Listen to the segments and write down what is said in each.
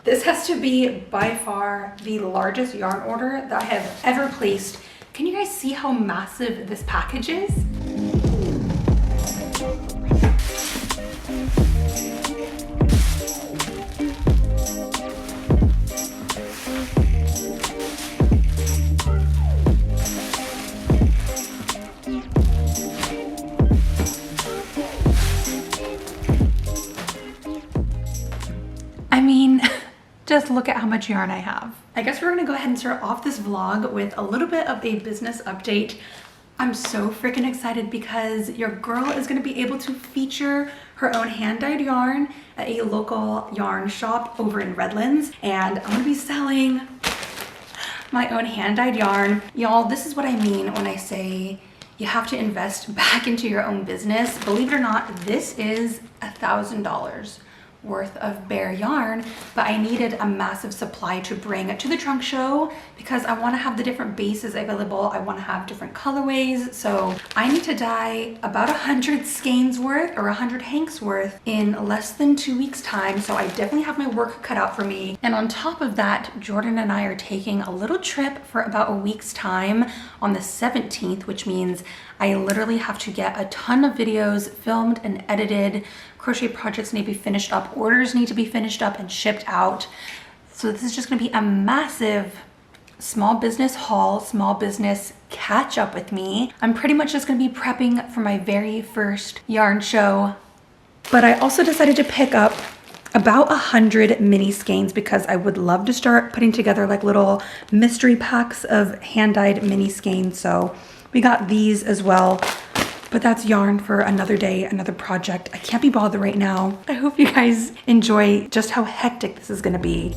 This has to be by far the largest yarn order that I have ever placed. Can you guys see how massive this package is? I mean, just look at how much yarn I have. I guess we're gonna go ahead and start off this vlog with a little bit of a business update. I'm so freaking excited because your girl is gonna be able to feature her own hand-dyed yarn at a local yarn shop over in Redlands, and I'm gonna be selling my own hand-dyed yarn. Y'all, this is what I mean when I say you have to invest back into your own business. Believe it or not, this is $1,000 worth of bare yarn, but I needed a massive supply to bring to the trunk show because I want to have the different bases available. I want to have different colorways, so I need to dye about 100 skeins worth or 100 hanks worth in less than 2 weeks time, so I definitely have my work cut out for me. And on top of that, Jordan and I are taking a little trip for about a week's time on the 17th, which means I literally have to get a ton of videos filmed and edited. Crochet projects need to be finished up, orders need to be finished up and shipped out. So this is just gonna be a massive small business haul, small business catch up with me. I'm pretty much just gonna be prepping for my very first yarn show. But I also decided to pick up about 100 mini skeins because I would love to start putting together like little mystery packs of hand-dyed mini skeins. So we got these as well. But that's yarn for another day, another project. I can't be bothered right now. I hope you guys enjoy just how hectic this is gonna be.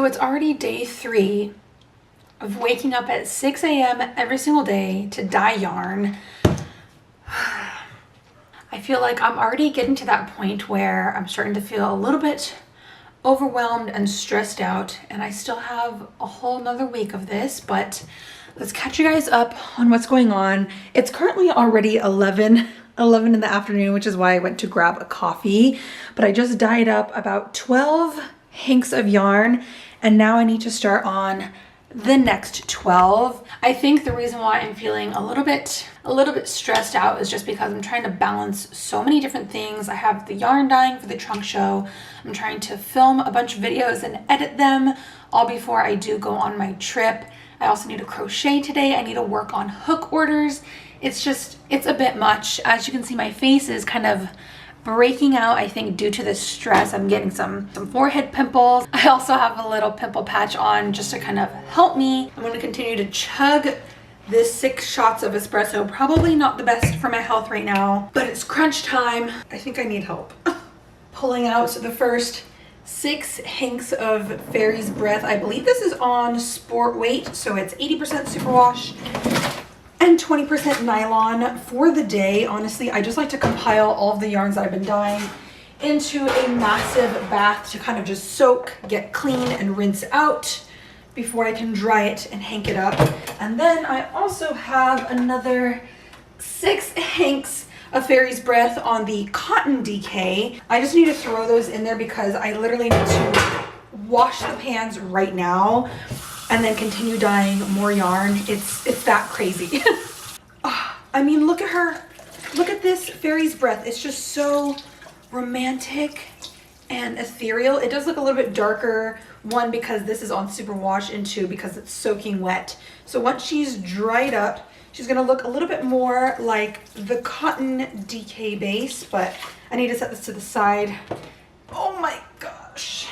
So it's already day 3 of waking up at 6 a.m. every single day to dye yarn. I feel like I'm already getting to that point where I'm starting to feel a little bit overwhelmed and stressed out, and I still have a whole nother week of this, but let's catch you guys up on what's going on. It's currently already 11 in the afternoon, which is why I went to grab a coffee, but I just dyed up about 12 hanks of yarn, and now I need to start on the next 12. I think the reason why I'm feeling a little bit stressed out is just because I'm trying to balance so many different things. I have the yarn dyeing for the trunk show. I'm trying to film a bunch of videos and edit them all before I do go on my trip. I also need to crochet today. I need to work on hook orders. It's a bit much. As you can see, my face is kind of breaking out, I think, due to the stress. I'm getting some forehead pimples. I also have a little pimple patch on just to kind of help me. I'm going to continue to chug this 6 shots of espresso. Probably not the best for my health right now, but it's crunch time. I think I need help. Pulling out the first 6 hanks of Fairy's Breath. I believe this is on sport weight, so it's 80% superwash and 20% nylon for the day. Honestly, I just like to compile all of the yarns that I've been dyeing into a massive bath to kind of just soak, get clean, and rinse out before I can dry it and hank it up. And then I also have another 6 hanks of Fairy's Breath on the cotton DK. I just need to throw those in there because I literally need to wash the pans right now and then continue dyeing more yarn. It's that crazy. I mean, look at her. Look at this Fairy's Breath. It's just so romantic and ethereal. It does look a little bit darker, 1, because this is on superwash, and 2, because it's soaking wet. So once she's dried up, she's gonna look a little bit more like the cotton DK base, but I need to set this to the side. Oh my gosh.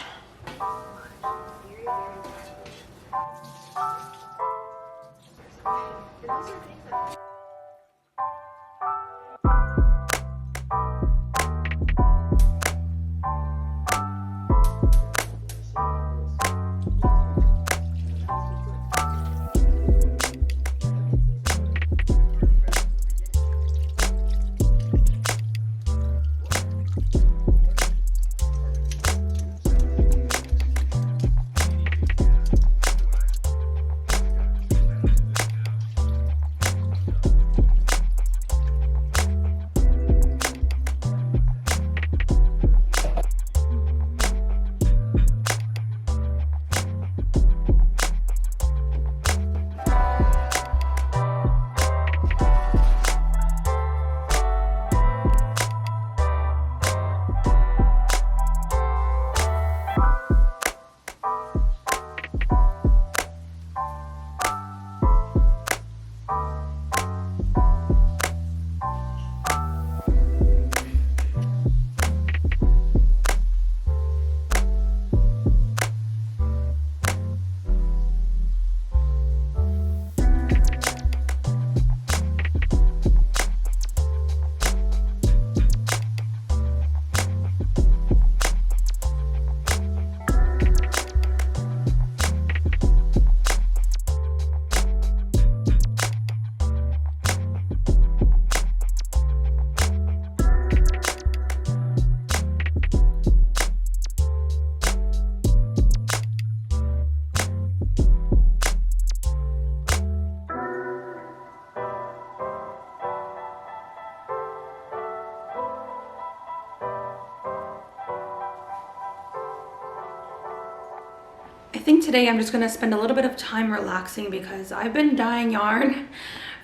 I think today I'm just gonna spend a little bit of time relaxing because I've been dyeing yarn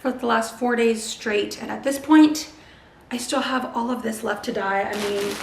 for the last 4 days straight, and at this point I still have all of this left to dye. I mean,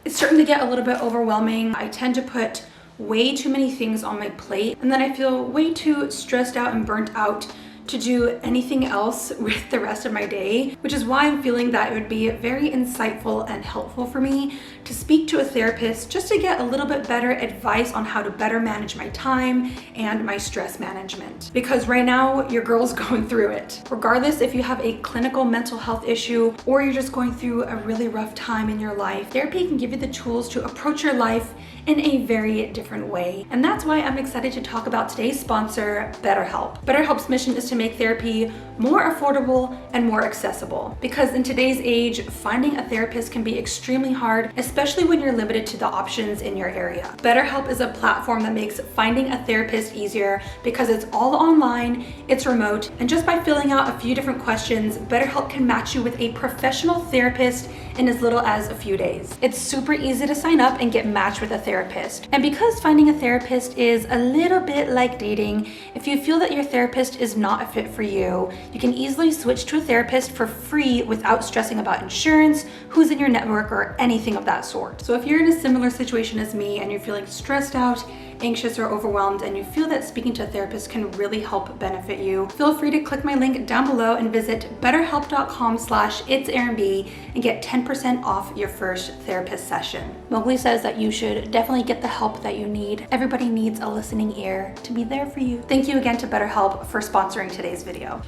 it's starting to get a little bit overwhelming. I tend to put way too many things on my plate, and then I feel way too stressed out and burnt out to do anything else with the rest of my day, which is why I'm feeling that it would be very insightful and helpful for me to speak to a therapist just to get a little bit better advice on how to better manage my time and my stress management. Because right now, your girl's going through it. Regardless if you have a clinical mental health issue or you're just going through a really rough time in your life, therapy can give you the tools to approach your life in a very different way. And that's why I'm excited to talk about today's sponsor, BetterHelp. BetterHelp's mission is to make therapy more affordable and more accessible. Because in today's age, finding a therapist can be extremely hard, especially when you're limited to the options in your area. BetterHelp is a platform that makes finding a therapist easier because it's all online, it's remote, and just by filling out a few different questions, BetterHelp can match you with a professional therapist in as little as a few days. It's super easy to sign up and get matched with a therapist. And because finding a therapist is a little bit like dating, if you feel that your therapist is not a fit for you, you can easily switch to a therapist for free without stressing about insurance, who's in your network, or anything of that sort. So if you're in a similar situation as me and you're feeling stressed out, anxious, or overwhelmed, and you feel that speaking to a therapist can really help benefit you, feel free to click my link down below and visit betterhelp.com/itserinb and get 10% off your first therapist session. Mowgli says that you should definitely get the help that you need. Everybody needs a listening ear to be there for you. Thank you again to BetterHelp for sponsoring today's video.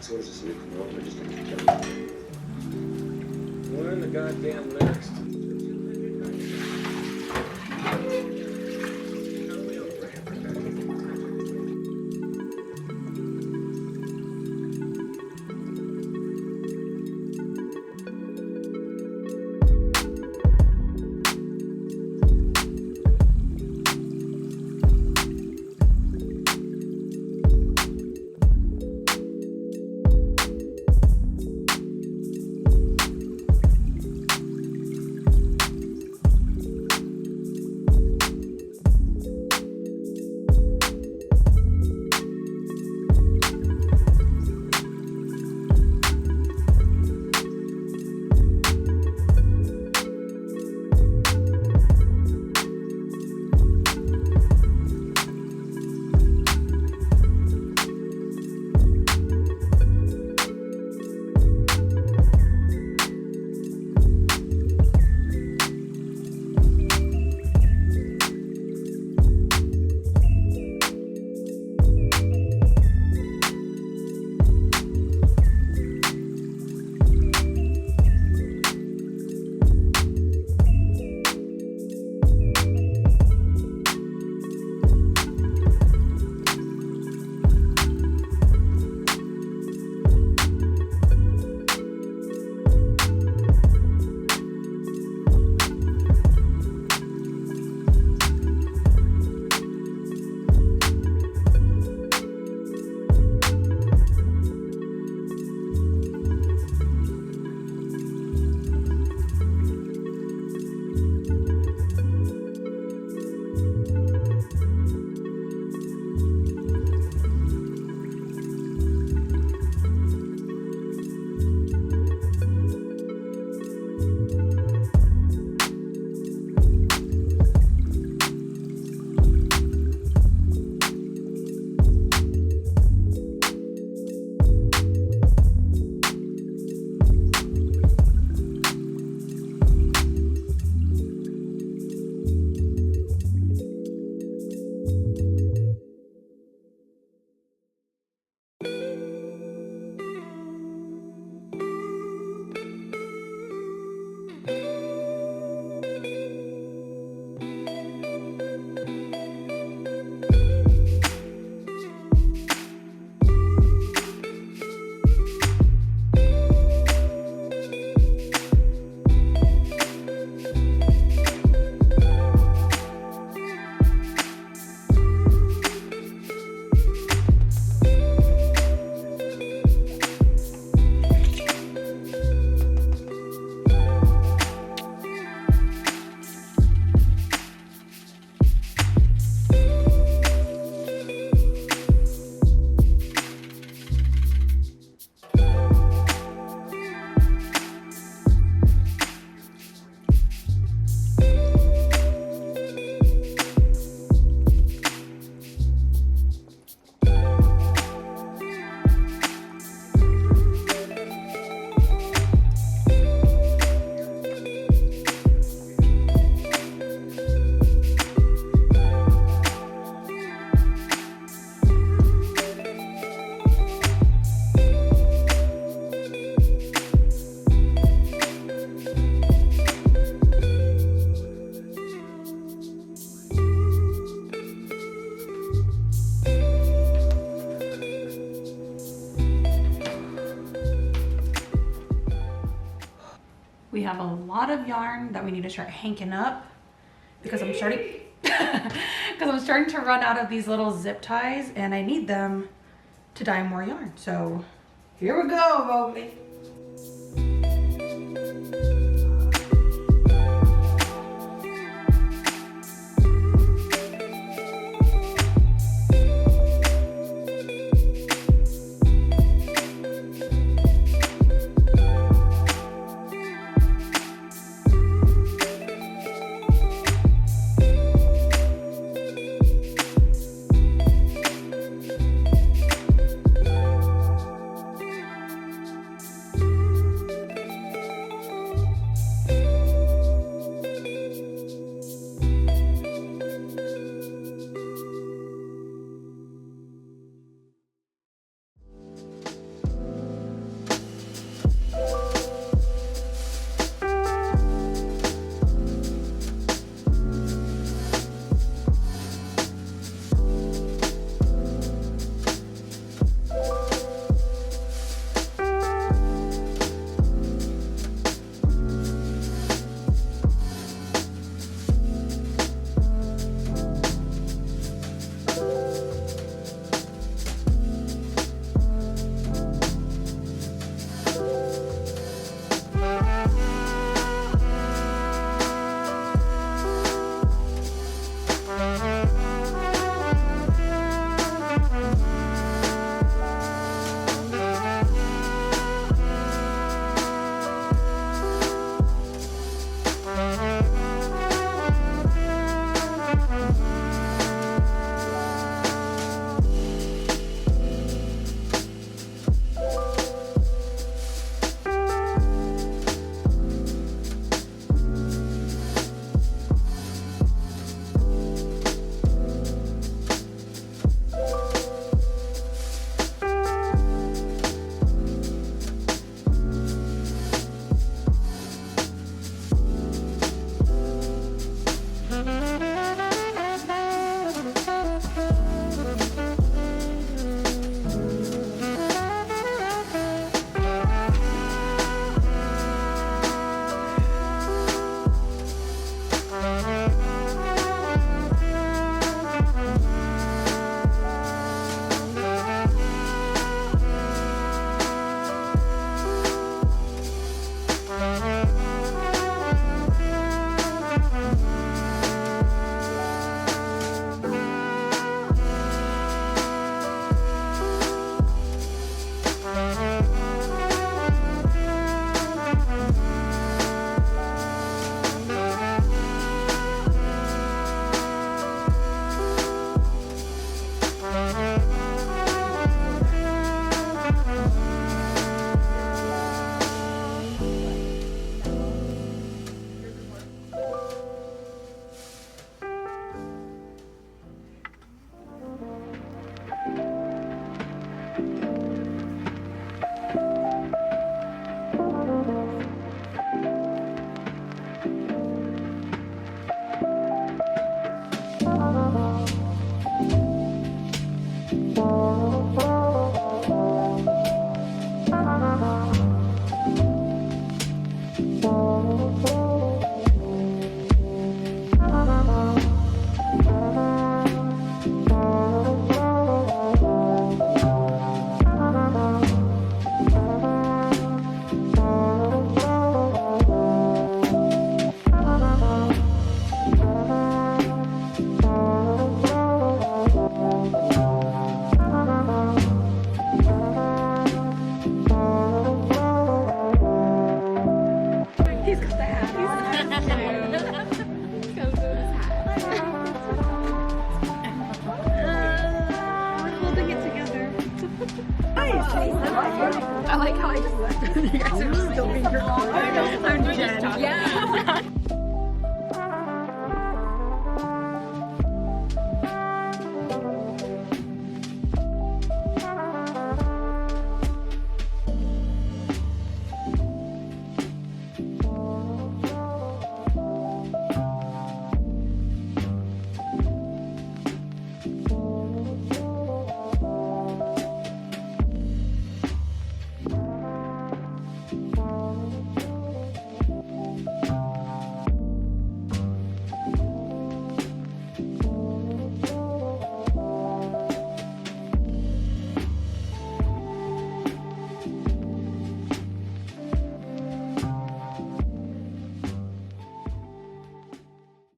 So what is this, new or just learn the goddamn lyrics. have a lot of yarn that we need to start hanking up because I'm starting to run out of these little zip ties and I need them to dye more yarn. So here we go, baby. I like how I just left. You guys are still being your own. I'm Jen. Yeah.